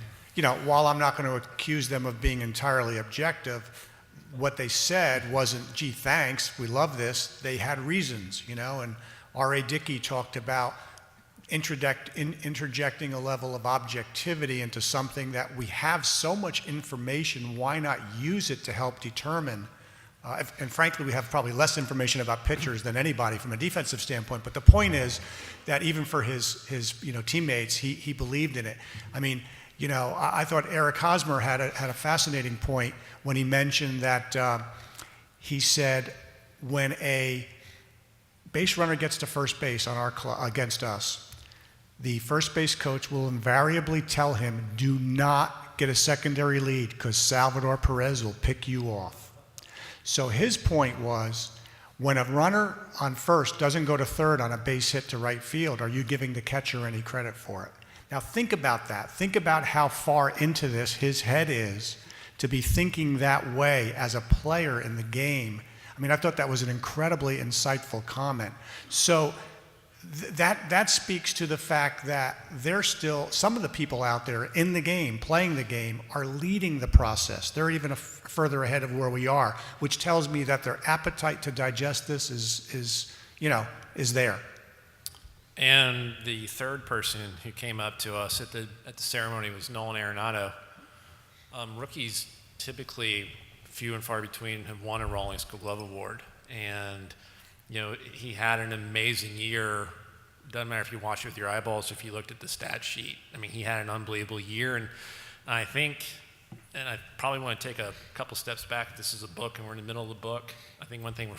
while I'm not going to accuse them of being entirely objective, what they said wasn't, "Gee, thanks, we love this." They had reasons, and R.A. Dickey talked about interjecting a level of objectivity into something that we have so much information, why not use it to help determine? And frankly, we have probably less information about pitchers than anybody from a defensive standpoint, but the point is that even for his teammates, he believed in it. I thought Eric Hosmer had a fascinating point when he mentioned that he said when a base runner gets to first base on against us, the first base coach will invariably tell him, do not get a secondary lead because Salvador Perez will pick you off. So his point was, when a runner on first doesn't go to third on a base hit to right field, are you giving the catcher any credit for it? Now think about that. Think about how far into this his head is to be thinking that way as a player in the game. I mean, I thought that was an incredibly insightful comment. So that speaks to the fact that there's still, some of the people out there in the game, playing the game, are leading the process. They're even further ahead of where we are, which tells me that their appetite to digest this is there. And the third person who came up to us at the ceremony was Nolan Arenado. Rookies typically, few and far between, have won a Rawlings Gold Glove Award. And, he had an amazing year. Doesn't matter if you watch it with your eyeballs, if you looked at the stat sheet. I mean, he had an unbelievable year. And I think, and I probably want to take a couple steps back. This is a book, and we're in the middle of the book. I think one thing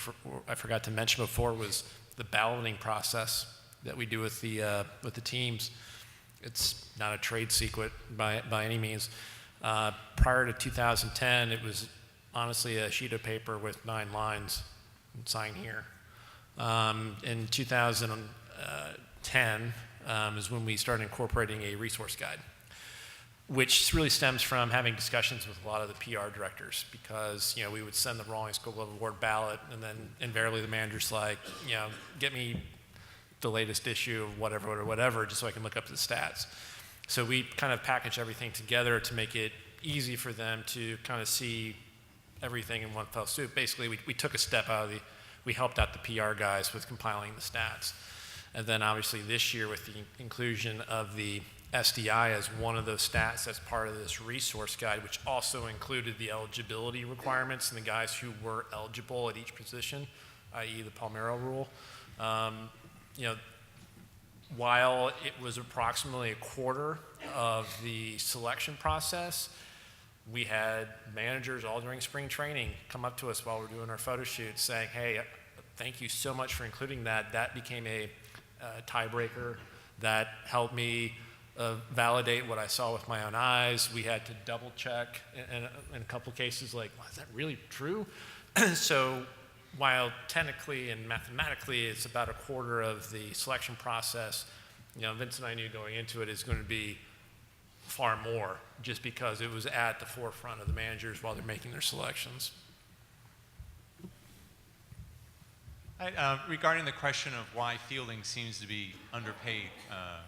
I forgot to mention before was the balloting process that we do with the teams. It's not a trade secret by any means. Prior to 2010, it was honestly a sheet of paper with 9 lines, sign here. In 2010 is when we started incorporating a resource guide, which really stems from having discussions with a lot of the PR directors, because we would send the Rawlings Gold Glove Award ballot, and then invariably the manager's like, get me the latest issue of whatever, just so I can look up the stats. So we kind of package everything together to make it easy for them to kind of see everything in one fell swoop. Basically, we took a step out of we helped out the PR guys with compiling the stats. And then obviously this year, with the inclusion of the SDI as one of those stats as part of this resource guide, which also included the eligibility requirements and the guys who were eligible at each position, i.e. the Palmero rule. While it was approximately a quarter of the selection process, we had managers all during spring training come up to us while we're doing our photo shoots saying, hey, thank you so much for including that. That became a tiebreaker. That helped me validate what I saw with my own eyes. We had to double check in a couple cases, like, well, is that really true? So while technically and mathematically it's about a quarter of the selection process, Vince and I knew going into it is going to be far more, just because it was at the forefront of the managers while they're making their selections. Regarding the question of why fielding seems to be underpaid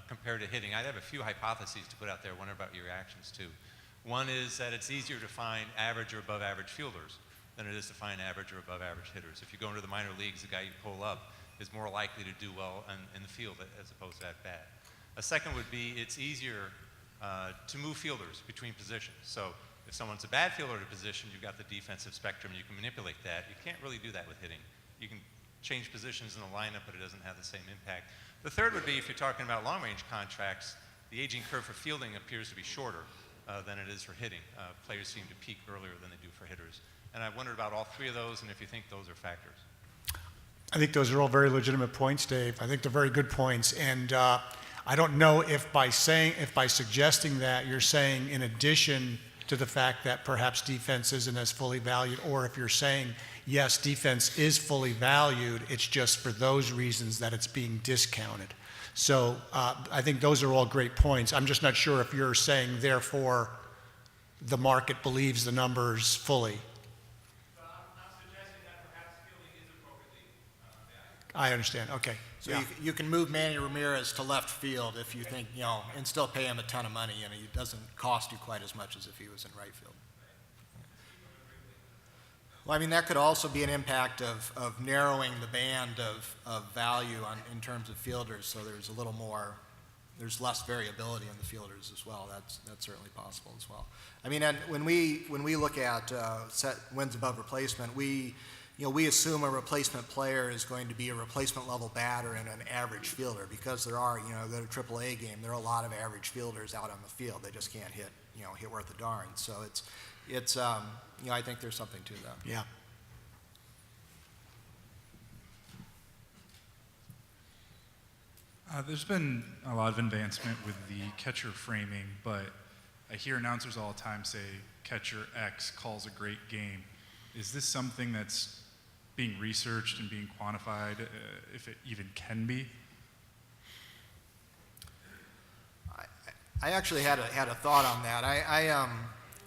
compared to hitting, I have a few hypotheses to put out there. I wonder about your reactions too. One is that it's easier to find average or above average fielders than it is to find average or above average hitters. If you go into the minor leagues, the guy you pull up is more likely to do well in the field as opposed to at bat. A second would be it's easier to move fielders between positions. So if someone's a bad fielder at a position, you've got the defensive spectrum, you can manipulate that. You can't really do that with hitting. You can change positions in the lineup, but it doesn't have the same impact. The third would be, if you're talking about long-range contracts, the aging curve for fielding appears to be shorter than it is for hitting. Players seem to peak earlier than they do for hitters. And I wondered about all three of those, and if you think those are factors. I think those are all very legitimate points, Dave. I think they're very good points. And I don't know if by suggesting that you're saying in addition to the fact that perhaps defense isn't as fully valued, or if you're saying, yes, defense is fully valued, it's just for those reasons that it's being discounted. So I think those are all great points. I'm just not sure if you're saying, therefore, the market believes the numbers fully. I'm suggesting that perhaps fielding is appropriately valued. I understand. Okay. So you can move Manny Ramirez to left field if you think, and still pay him a ton of money, and it doesn't cost you quite as much as if he was in right field. Well, I mean, that could also be an impact of narrowing the band of value in terms of fielders, so there's less variability in the fielders as well. That's certainly possible as well. I mean, and when we look at set wins above replacement, we assume a replacement player is going to be a replacement level batter and an average fielder, because there are, go to AAA game, there are a lot of average fielders out on the field. They just can't hit worth a darn. So it's I think there's something to that. Yeah. There's been a lot of advancement with the catcher framing, but I hear announcers all the time say catcher X calls a great game. Is this something that's being researched and being quantified, if it even can be? I actually had a thought on that.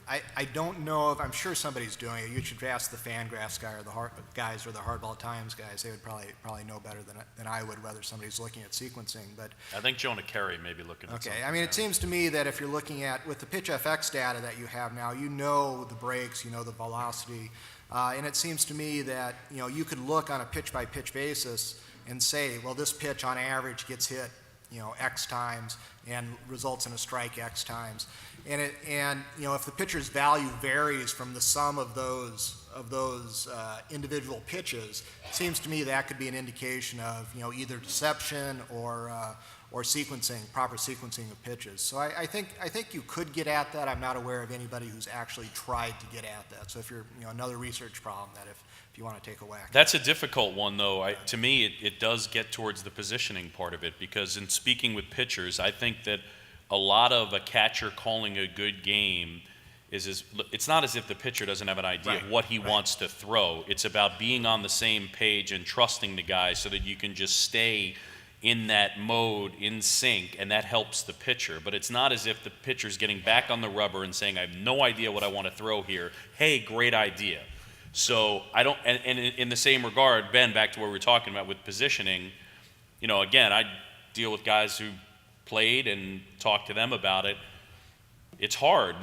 I don't know if, I'm sure somebody's doing it. You should ask the Fangraphs guy or the guys or the Hardball Times guys. They would probably know better than I would whether somebody's looking at sequencing. But I think Jonah Carey may be looking at okay, something. I mean, it seems to me that if you're looking at, with the pitch FX data that you have now, you know the breaks, you know the velocity, and it seems to me that, you know, you could look on a pitch-by-pitch basis and say, well, this pitch on average gets hit, you know, X times and results in a strike X times. And you know, if the pitcher's value varies from the sum of those individual pitches, it seems to me that could be an indication of, you know, either deception or sequencing, proper sequencing of pitches. So I think you could get at that. I'm not aware of anybody who's actually tried to get at that. So if you're, you know, another research problem that if you want to take a whack. That's a difficult one, though. To me, it does get towards the positioning part of it, because in speaking with pitchers, I think that a lot of a catcher calling a good game it's not as if the pitcher doesn't have an idea of what he wants to throw. It's about being on the same page and trusting the guy so that you can just stay in that mode, in sync, and that helps the pitcher. But it's not as if the pitcher's getting back on the rubber and saying, I have no idea what I want to throw here. Hey, great idea. So I don't, and in the same regard, Ben, back to what we were talking about with positioning, you know, again, I deal with guys who played and talk to them about it. It's hard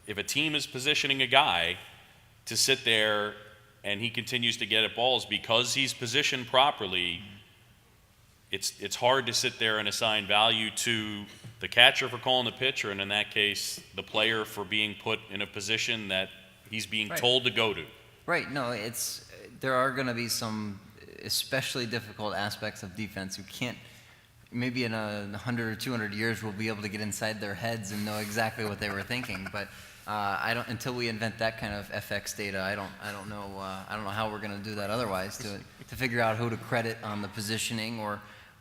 if a team is positioning a guy to sit there and he continues to get at balls because he's positioned properly. It's hard to sit there and assign value to the catcher for calling the pitcher, and in that case, the player for being put in a position that he's being told to go to. Right. No, there are going to be some especially difficult aspects of defense. You can't. Maybe in 100 or 200 years we'll be able to get inside their heads and know exactly what they were thinking. But until we invent that kind of FX data, I don't know how we're going to do that otherwise to figure out who to credit on the positioning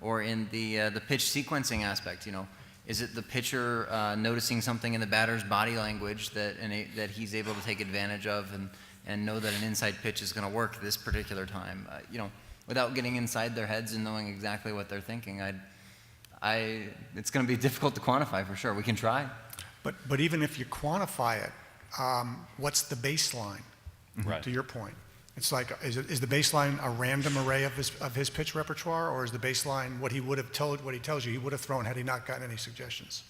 or in the pitch sequencing aspect. You know, is it the pitcher noticing something in the batter's body language that he's able to take advantage of and know that an inside pitch is going to work this particular time? You know, without getting inside their heads and knowing exactly what they're thinking, it's going to be difficult to quantify for sure. We can try. But even if you quantify it, what's the baseline? Right. To your point, it's like, is the baseline a random array of his pitch repertoire, or is the baseline what he tells you he would have thrown had he not gotten any suggestions?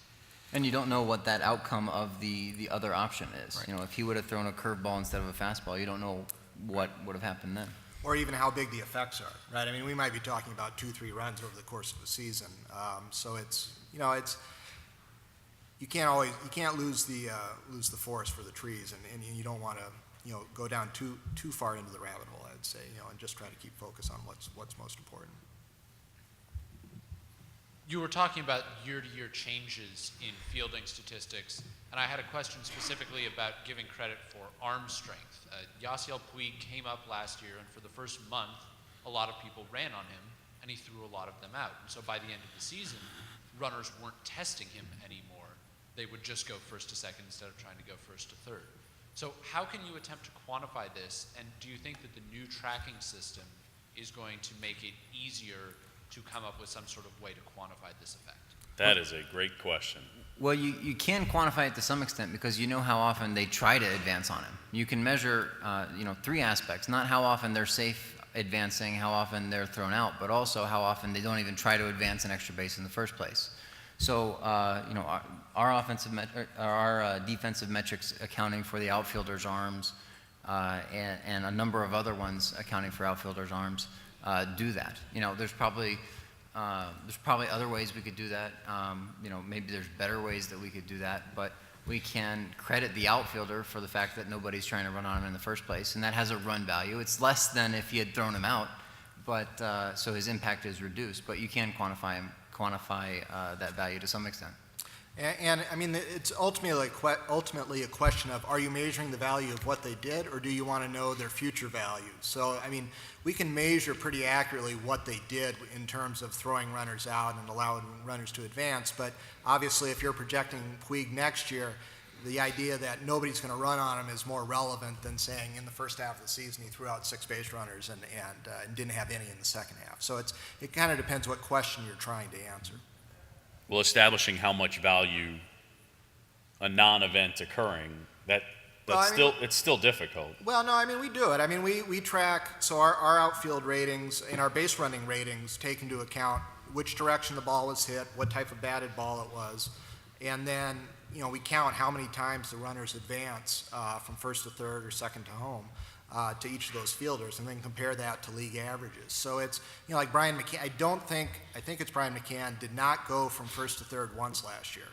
And you don't know what that outcome of the other option is. Right. You know, if he would have thrown a curveball instead of a fastball, you don't know what would have happened then. Or even how big the effects are, right? I mean, we might be talking about 2-3 runs over the course of a season. So you can't lose the forest for the trees, and you don't want to, you know, go down too far into the rabbit hole, I'd say, you know, and just try to keep focus on what's most important. You were talking about year-to-year changes in fielding statistics, and I had a question specifically about giving credit for arm strength. Yasiel Puig came up last year, and for the first month, a lot of people ran on him, and he threw a lot of them out. And so by the end of the season, runners weren't testing him anymore. They would just go first to second instead of trying to go first to third. So how can you attempt to quantify this, and do you think that the new tracking system is going to make it easier to come up with some sort of way to quantify this effect? That is a great question. Well, you can quantify it to some extent because you know how often they try to advance on him. You can measure, three aspects: not how often they're safe advancing, how often they're thrown out, but also how often they don't even try to advance an extra base in the first place. So, our defensive metrics accounting for the outfielder's arms and a number of other ones accounting for outfielders' arms do that. You know, there's probably other ways we could do that. Maybe there's better ways that we could do that, but we can credit the outfielder for the fact that nobody's trying to run on him in the first place, and that has a run value. It's less than if he had thrown him out, but so his impact is reduced. But you can quantify that value to some extent. And I mean, it's ultimately a question of, are you measuring the value of what they did, or do you want to know their future value? So, I mean, we can measure pretty accurately what they did in terms of throwing runners out and allowing runners to advance, but obviously if you're projecting Puig next year, the idea that nobody's going to run on him is more relevant than saying in the first half of the season he threw out 6 base runners and didn't have any in the second half. So it kind of depends what question you're trying to answer. Well, establishing how much value a non-event occurring, it's still difficult. Well, no, I mean, we do it. I mean, we track, so our outfield ratings and our base running ratings take into account which direction the ball was hit, what type of batted ball it was, and then, you know, we count how many times the runners advance from first to third or second to home to each of those fielders, and then compare that to league averages. So it's, you know, like Brian McCann, I think it's Brian McCann did not go from first to third once last year.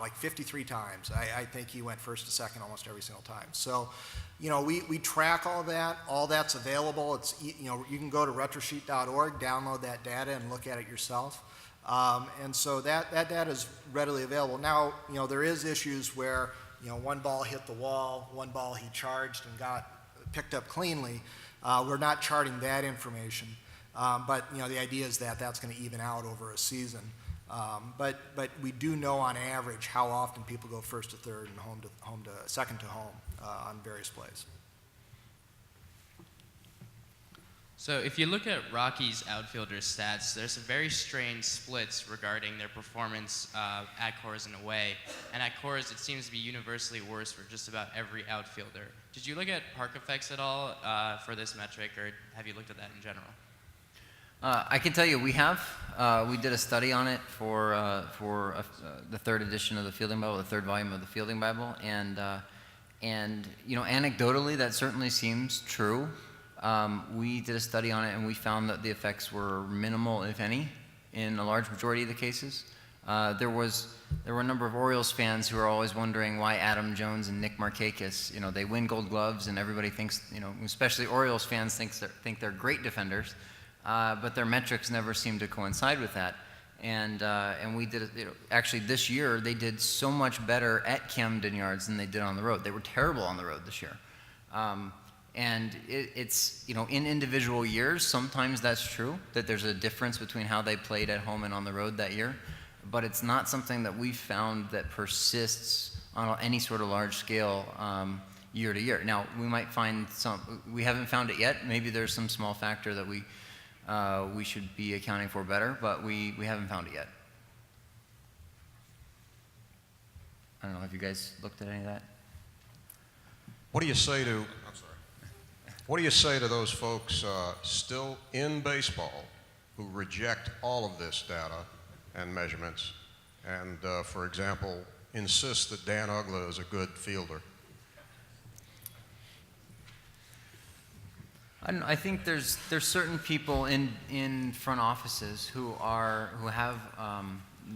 Like 53 times. I think he went first to second almost every single time. So, you know, we track all that. All that's available. It's, you know, you can go to retrosheet.org, download that data, and look at it yourself. And so that data is readily available. Now, you know, there is issues where, you know, one ball hit the wall, one ball he charged and got picked up cleanly. We're not charting that information. But, you know, the idea is that that's going to even out over a season. But we do know on average how often people go first to third and second to home on various plays. So if you look at Rockies outfielders' stats, there's some very strange splits regarding their performance at Coors and away. And at Coors, it seems to be universally worse for just about every outfielder. Did you look at park effects at all for this metric, or have you looked at that in general? I can tell you we have. We did a study on it for the third edition of the Fielding Bible, the third volume of the Fielding Bible, and you know, anecdotally, that certainly seems true. We did a study on it, and we found that the effects were minimal, if any, in a large majority of the cases. There were a number of Orioles fans who were always wondering why Adam Jones and Nick Markakis, you know, they win Gold Gloves, and everybody thinks, you know, especially Orioles fans think they're great defenders. But their metrics never seem to coincide with that. And we did, you know, actually this year they did so much better at Camden Yards than they did on the road. They were terrible on the road this year. And it's, you know, in individual years, sometimes that's true, that there's a difference between how they played at home and on the road that year. But it's not something that we've found that persists on any sort of large scale year to year. Now, we might find we haven't found it yet. Maybe there's some small factor that we should be accounting for better, but we haven't found it yet. I don't know, have you guys looked at any of that? What do you say to those folks still in baseball who reject all of this data and measurements and, for example, insist that Dan Uggla is a good fielder? I think there's certain people in front offices who have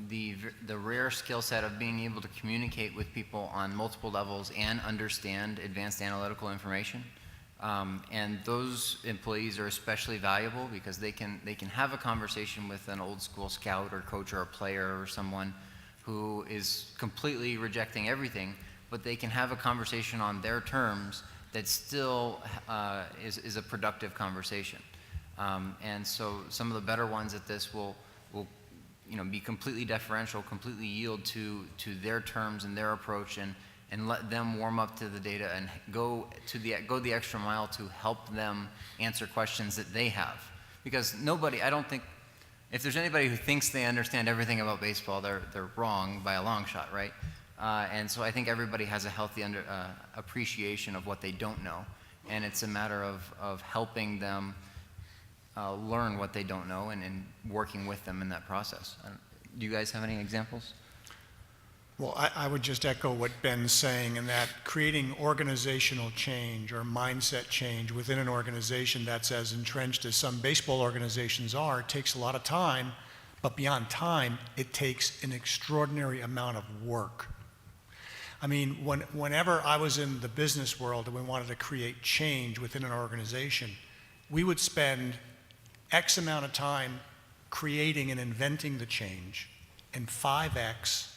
the rare skill set of being able to communicate with people on multiple levels and understand advanced analytical information. And those employees are especially valuable because they can have a conversation with an old school scout or coach or a player or someone who is completely rejecting everything, but they can have a conversation on their terms that still is a productive conversation. And so some of the better ones at this will you know, be completely deferential, completely yield to their terms and their approach, and let them warm up to the data and go the extra mile to help them answer questions that they have. Because I don't think, if there's anybody who thinks they understand everything about baseball, they're wrong by a long shot, right? And so I think everybody has a healthy appreciation of what they don't know, and it's a matter of helping them learn what they don't know and working with them in that process. Do you guys have any examples? Well, I would just echo what Ben's saying, in that creating organizational change or mindset change within an organization that's as entrenched as some baseball organizations are takes a lot of time, but beyond time, it takes an extraordinary amount of work. I mean, whenever I was in the business world and we wanted to create change within an organization, we would spend X amount of time creating and inventing the change, and 5X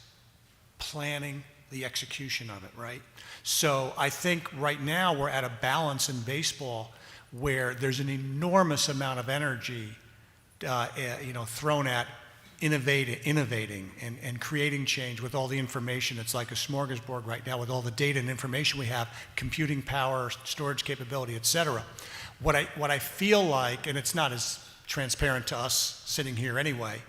planning the execution of it, right? So I think right now we're at a balance in baseball where there's an enormous amount of energy thrown at innovating and creating change with all the information. It's like a smorgasbord right now with all the data and information we have, computing power, storage capability, et cetera. What I feel like, and it's not as transparent to us sitting here anyway,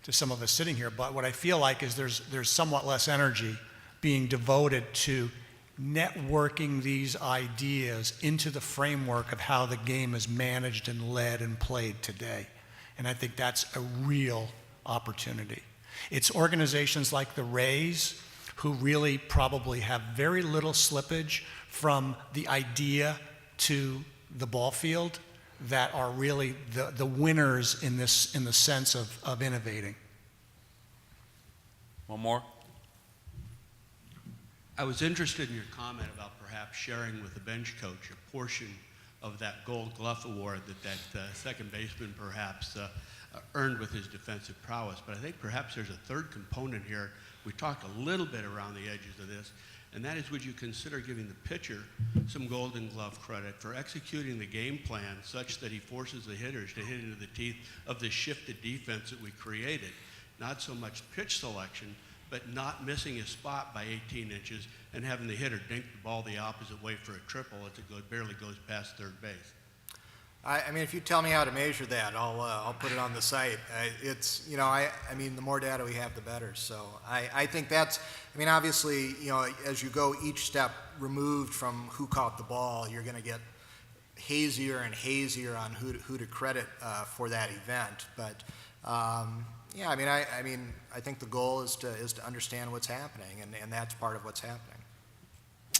to some of us sitting here, but what I feel like is there's somewhat less energy being devoted to networking these ideas into the framework of how the game is managed and led and played today. And I think that's a real opportunity. It's organizations like the Rays who really probably have very little slippage from the idea to the ball field that are really the winners in the sense of innovating. One more? I was interested in your comment about perhaps sharing with the bench coach a portion of that Gold Glove award that second baseman perhaps earned with his defensive prowess. But I think perhaps there's a third component here. We talked a little bit around the edges of this, and that is, would you consider giving the pitcher some Golden Glove credit for executing the game plan such that he forces the hitters to hit into the teeth of the shifted defense that we created? Not so much pitch selection, but not missing his spot by 18 inches and having the hitter dink the ball the opposite way for a triple as it barely goes past third base. I mean, if you tell me how to measure that, I'll put it on the site. It's, I mean, the more data we have, the better. So I think that's, I mean, obviously, as you go each step removed from who caught the ball, you're going to get hazier and hazier on who to credit for that event. But yeah, I mean, I think the goal is to understand what's happening, and that's part of what's happening.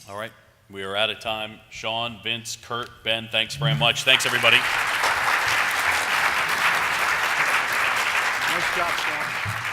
All right. We are out of time. Sean, Vince, Kurt, Ben, thanks very much. Thanks, everybody. Nice job, Sean.